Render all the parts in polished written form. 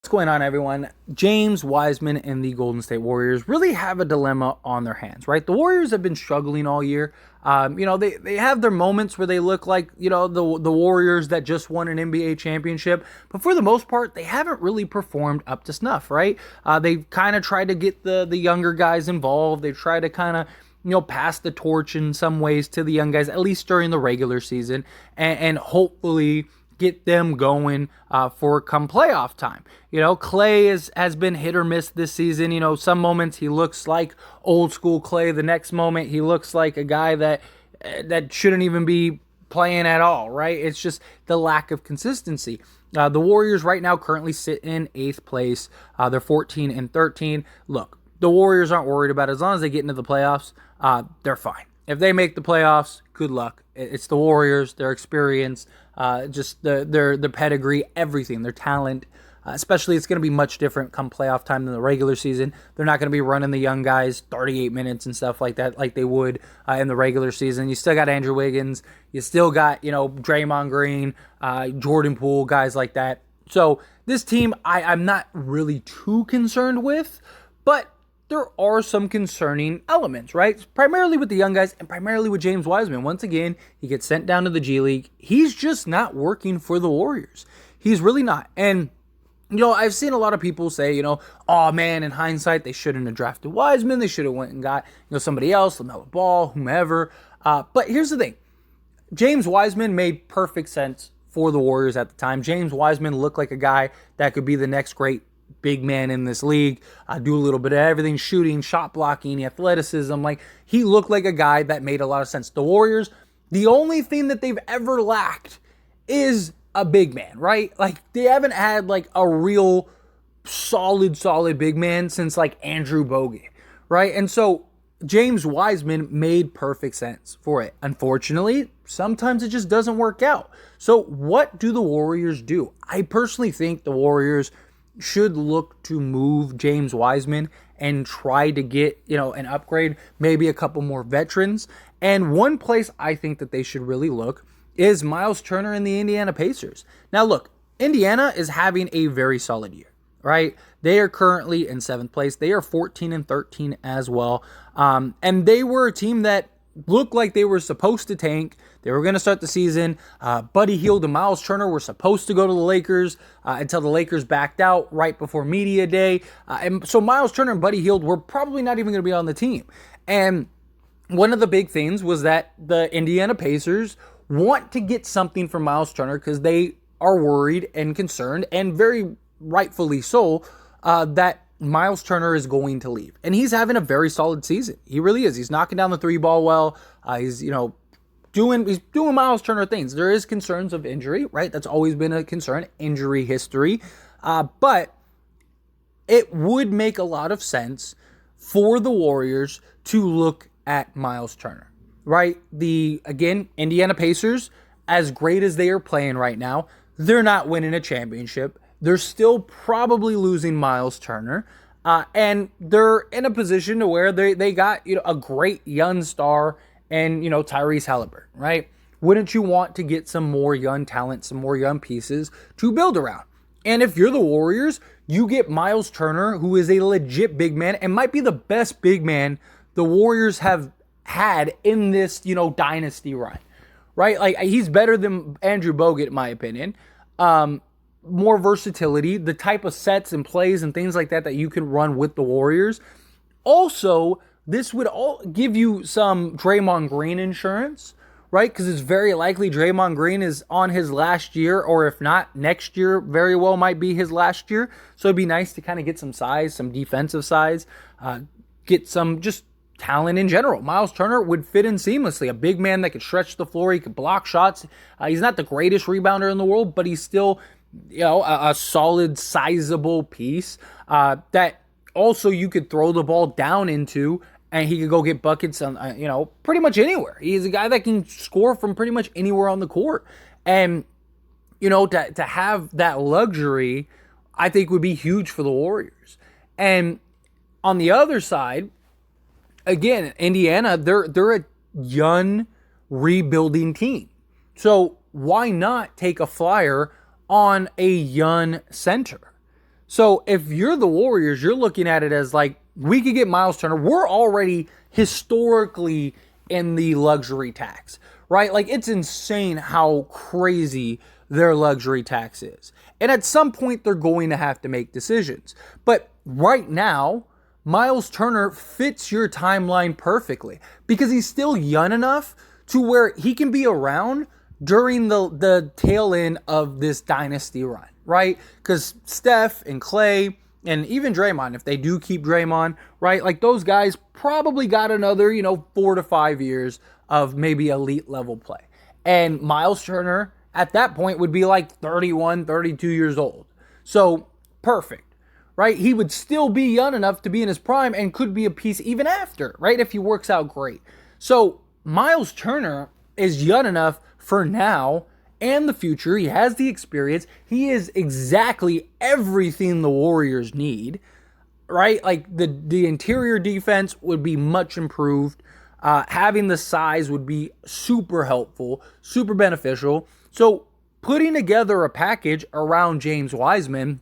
What's going on, everyone? James Wiseman and the Golden State Warriors really have a dilemma on their hands, right? The Warriors have been struggling all year. They have their moments where they look like, the Warriors that just won an NBA championship. But for the most part, they haven't really performed up to snuff, right? They've kind of tried to get the younger guys involved. They try to kind of pass the torch in some ways to the young guys, at least during the regular season, and hopefully get them going for come playoff time. Clay has been hit or miss this season. Some moments he looks like old school Clay. The next moment he looks like a guy that shouldn't even be playing at all, right? It's just the lack of consistency. The Warriors right now currently sit in 8th place. They're 14-13. Look, the Warriors aren't worried about it. As long as they get into the playoffs, they're fine. If they make the playoffs, good luck. It's the Warriors, their experience, just their pedigree, everything, their talent. Especially, it's going to be much different come playoff time than the regular season. They're not going to be running the young guys 38 minutes and stuff like that like they would in the regular season. You still got Andrew Wiggins. You still got, Draymond Green, Jordan Poole, guys like that. So this team, I'm not really too concerned with, but there are some concerning elements, right? Primarily with the young guys and primarily with James Wiseman. Once again, he gets sent down to the G League. He's just not working for the Warriors. He's really not. And, I've seen a lot of people say, oh man, in hindsight, they shouldn't have drafted Wiseman. They should have went and got, somebody else, LaMelo Ball, whomever. But here's the thing. James Wiseman made perfect sense for the Warriors at the time. James Wiseman looked like a guy that could be the next great big man in this league, do a little bit of everything, shooting, shot blocking, athleticism. Like, he looked like a guy that made a lot of sense. The Warriors, the only thing that they've ever lacked is a big man, right? Like, they haven't had like a real solid big man since like Andrew Bogut, right? And so James Wiseman made perfect sense for it. Unfortunately, sometimes it just doesn't work out. So what do the Warriors do? I personally think the Warriors should look to move James Wiseman and try to get, an upgrade, maybe a couple more veterans. And one place I think that they should really look is Myles Turner and the Indiana Pacers. Now look, Indiana is having a very solid year, right? They are currently in 7th place. They are 14-13 as well. And they were a team that looked like they were supposed to tank. They were going to start the season. Buddy Hield and Myles Turner were supposed to go to the Lakers until the Lakers backed out right before media day. And so Myles Turner and Buddy Hield were probably not even going to be on the team. And one of the big things was that the Indiana Pacers want to get something from Myles Turner because they are worried and concerned, and very rightfully so, that Myles Turner is going to leave. And he's having a very solid season. He really is. He's knocking down the three ball well. He's doing Myles Turner things. There is concerns of injury, right? That's always been a concern, injury history. But it would make a lot of sense for the Warriors to look at Myles Turner, right? Again, Indiana Pacers, as great as they are playing right now, they're not winning a championship. They're still probably losing Myles Turner. And they're in a position to where they got a great young star and Tyrese Halliburton, right? Wouldn't you want to get some more young talent, some more young pieces to build around? And if you're the Warriors, you get Myles Turner, who is a legit big man and might be the best big man the Warriors have had in this dynasty run, right? Like, he's better than Andrew Bogut in my opinion. More versatility, the type of sets and plays and things like that you can run with the Warriors. Also, this would all give you some Draymond Green insurance, right? Because it's very likely Draymond Green is on his last year, or if not, next year very well might be his last year. So it'd be nice to kind of get some size, some defensive size, get some just talent in general. Myles Turner would fit in seamlessly. A big man that could stretch the floor. He could block shots. He's not the greatest rebounder in the world, but he's still a solid, sizable piece that also you could throw the ball down into, and he could go get buckets on, pretty much anywhere. He's a guy that can score from pretty much anywhere on the court. And, to have that luxury, I think would be huge for the Warriors. And on the other side, again, Indiana, they're a young, rebuilding team. So why not take a flyer on a young center? So if you're the Warriors, you're looking at it as like, we could get Myles Turner. We're already historically in the luxury tax, right? Like, it's insane how crazy their luxury tax is. And at some point, they're going to have to make decisions. But right now, Myles Turner fits your timeline perfectly because he's still young enough to where he can be around during the tail end of this dynasty run, right? Because Steph and Clay and even Draymond, if they do keep Draymond, right? Like, those guys probably got another, 4 to 5 years of maybe elite level play. And Myles Turner at that point would be like 31, 32 years old. So perfect, right? He would still be young enough to be in his prime and could be a piece even after, right? If he works out great. So Myles Turner is young enough for now and the future. He has the experience. He is exactly everything the Warriors need, right? Like, the interior defense would be much improved. Having the size would be super helpful, super beneficial. So putting together a package around James Wiseman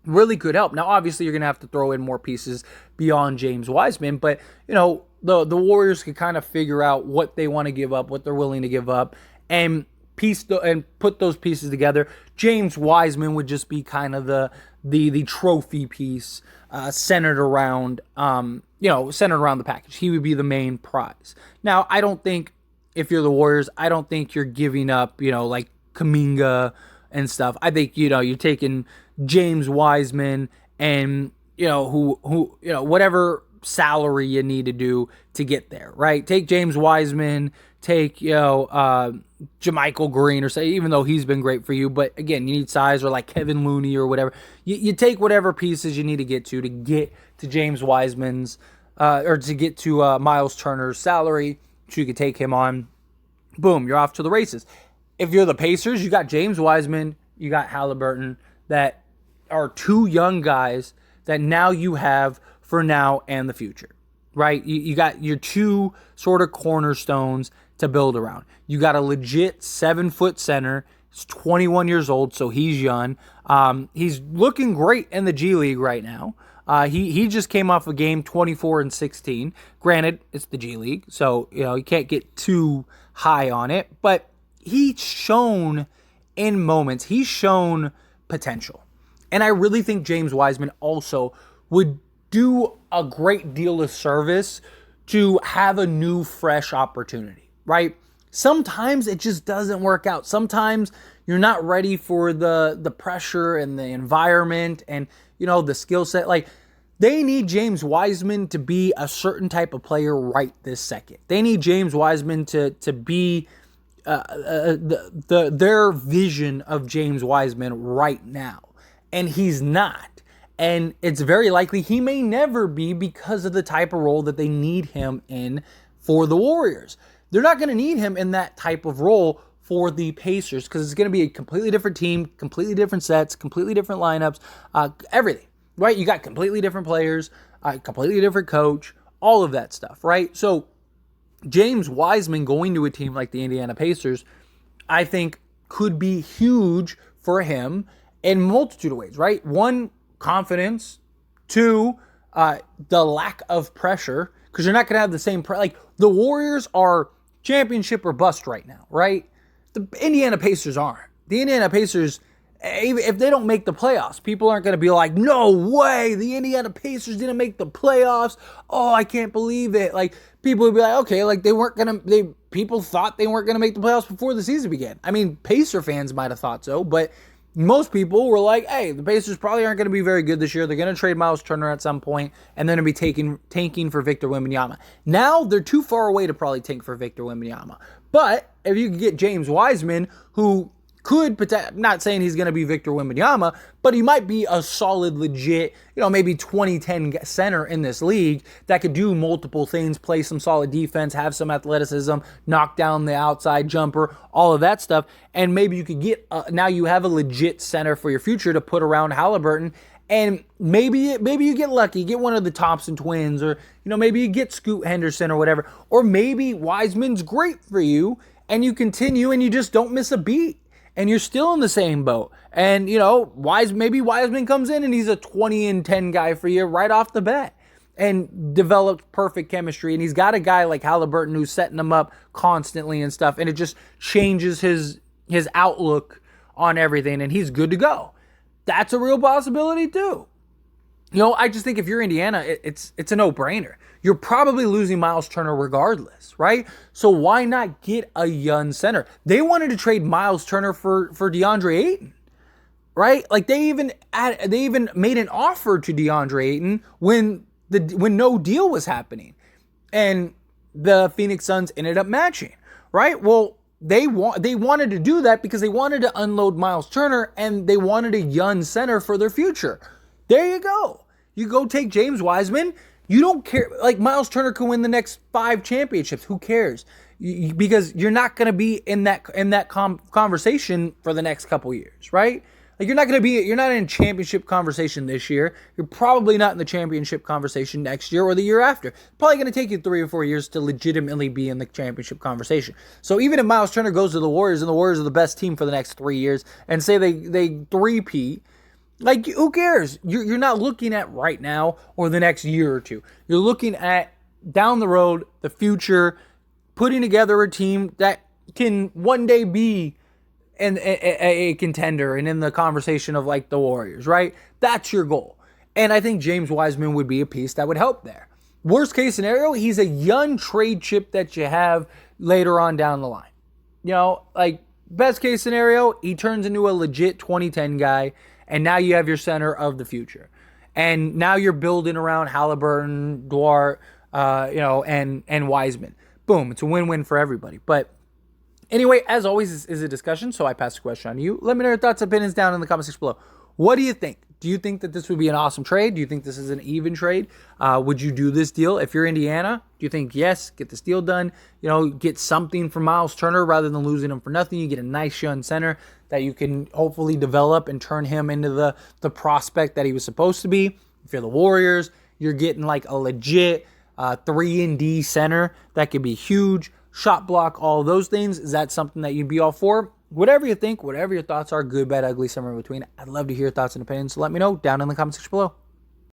really could help. Now, obviously, you're going to have to throw in more pieces beyond James Wiseman, but, the Warriors could kind of figure out what they want to give up, what they're willing to give up, and put those pieces together. James Wiseman would just be kind of the trophy piece, centered around the package. He would be the main prize. Now, I don't think, if you're the Warriors, I don't think you're giving up, like Kuminga and stuff. I think, you're taking James Wiseman and, whatever salary you need to do to get there, right? Take James Wiseman, take, JaMychal Green, or say, even though he's been great for you, but again, you need size, or like Kevin Looney or whatever. You take whatever pieces you need to get to James Wiseman's, or to get to Myles Turner's salary, so you could take him on. Boom, you're off to the races. If you're the Pacers, you got James Wiseman, you got Halliburton, that are two young guys that now you have for now and the future, right? You got your two sort of cornerstones to build around. You got a legit 7-foot center. He's 21 years old, so he's young. He's looking great in the G League right now. He just came off a game 24-16. Granted, it's the G League, so you can't get too high on it, but he's shown in moments, he's shown potential. And I really think James Wiseman also would do a great deal of service to have a new, fresh opportunity, right? Sometimes it just doesn't work out. Sometimes you're not ready for the pressure and the environment and, the skill set. Like, they need James Wiseman to be a certain type of player right this second. They need James Wiseman to be their vision of James Wiseman right now. And he's not. And it's very likely he may never be, because of the type of role that they need him in for the Warriors. They're not going to need him in that type of role for the Pacers, because it's going to be a completely different team, completely different sets, completely different lineups, everything, right? You got completely different players, completely different coach, all of that stuff, right? So James Wiseman going to a team like the Indiana Pacers, I think, could be huge for him in a multitude of ways, right? One, confidence. Two, the lack of pressure, because you're not going to have the same like, the Warriors are championship or bust right now, right? The Indiana Pacers aren't. The Indiana Pacers, if they don't make the playoffs, people aren't going to be like, no way, the Indiana Pacers didn't make the playoffs. Oh, I can't believe it. Like, people would be like, okay, like, people thought they weren't going to make the playoffs before the season began. I mean, Pacer fans might have thought so, but most people were like, hey, the Pacers probably aren't going to be very good this year. They're going to trade Myles Turner at some point, and they're going to be tanking for Victor Wembanyama. Now they're too far away to probably tank for Victor Wembanyama. But if you could get James Wiseman, who could, not saying he's going to be Victor Wembanyama, but he might be a solid, legit, maybe 2010 center in this league that could do multiple things, play some solid defense, have some athleticism, knock down the outside jumper, all of that stuff. And maybe you could get, now you have a legit center for your future to put around Halliburton. And maybe you get lucky, get one of the Thompson twins, or, maybe you get Scoot Henderson or whatever. Or maybe Wiseman's great for you and you continue and you just don't miss a beat. and you're still in the same boat. And, maybe Wiseman comes in and he's a 20-10 guy for you right off the bat and developed perfect chemistry. And he's got a guy like Halliburton who's setting him up constantly and stuff. And it just changes his outlook on everything. And he's good to go. That's a real possibility too. I just think if you're Indiana, it's a no-brainer. You're probably losing Myles Turner regardless, right? So why not get a young center? They wanted to trade Myles Turner for DeAndre Ayton, right? Like they even made an offer to DeAndre Ayton when no deal was happening, and the Phoenix Suns ended up matching, right? Well, they wanted to do that because they wanted to unload Myles Turner and they wanted a young center for their future. There you go. You go take James Wiseman. You don't care. Like Myles Turner could win the next 5 championships. Who cares? Because you're not going to be in that conversation for the next couple years, right? Like you're not in championship conversation this year. You're probably not in the championship conversation next year or the year after. Probably going to take you 3 or 4 years to legitimately be in the championship conversation. So even if Myles Turner goes to the Warriors and the Warriors are the best team for the next 3 years and say they three-peat, like, who cares? You're not looking at right now or the next year or two. You're looking at down the road, the future, putting together a team that can one day be a contender and in the conversation of like the Warriors, right? That's your goal. And I think James Wiseman would be a piece that would help there. Worst case scenario, he's a young trade chip that you have later on down the line. Like best case scenario, he turns into a legit 2010 guy. And now you have your center of the future. And now you're building around Halliburton, Duarte, and Wiseman. Boom. It's a win-win for everybody. But anyway, as always, this is a discussion, so I pass the question on to you. Let me know your thoughts and opinions down in the comment section below. What do you think? Do you think that this would be an awesome trade? Do you think this is an even trade? Would you do this deal? If you're Indiana, do you think, yes, get this deal done? Get something from Myles Turner rather than losing him for nothing. You get a nice young center that you can hopefully develop and turn him into the prospect that he was supposed to be. If you're the Warriors, you're getting like a legit 3-and-D center that could be huge, shot block, all those things. Is that something that you'd be all for? Whatever you think, whatever your thoughts are, good, bad, ugly, somewhere in between. I'd love to hear your thoughts and opinions. So let me know down in the comment section below.